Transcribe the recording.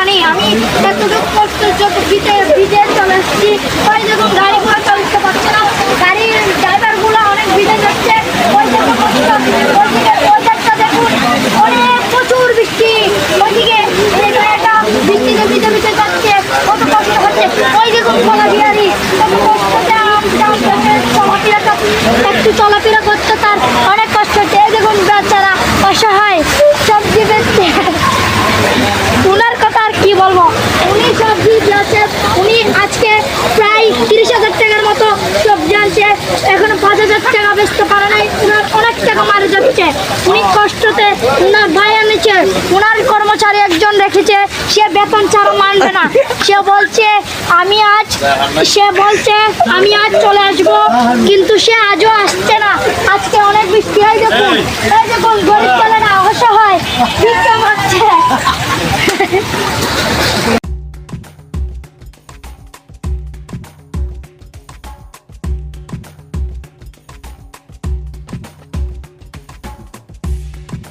নেই। আমি এতটুকু কষ্ট ভিজে চলে এসেছি। ওই দেখুন গাড়িগুলো চলতে পারছে না, গাড়ির ড্রাইভারগুলো অনেক ভিজে যাচ্ছে। ওই দেখুন ওইদিকে ওয়েদারটা দেখুন, অনেক প্রচুর বৃষ্টি। ওইদিকে এই গাড়িটা বৃষ্টিতে ভিজে ভিজে যাচ্ছে, কত কষ্ট হচ্ছে। ওই দেখুন খোলা বিহারি কত কষ্টতে চলাফেরাটা একটু চলাফেরা করতে তার অনেক কষ্ট হচ্ছে। এই দেখুন বেচারা অসহায় সবজি বেচছে, ওনার কথা আর কি বলবো। উনি সবজি বেচে, উনি আজকে প্রায় 30,000 টাকার মতো সবজি আনছে, এখনো 5,000 টাকা বেচতে পারে নাই। ওনার অনেক টাকা মারা যাচ্ছে। উনি কষ্টতে ওনার ভাই এনেছে, ওনার কর্মচারী একজন রেখেছে, সে বেতন ছাড়া মানবে না। সে বলছে আমি আজ চলে আসবো, কিন্তু সে আজও আসছে না। আজকে অনেক বৃষ্টি হয়, দেখুন এই দেখুন গরিব ছেলেরা অসহায়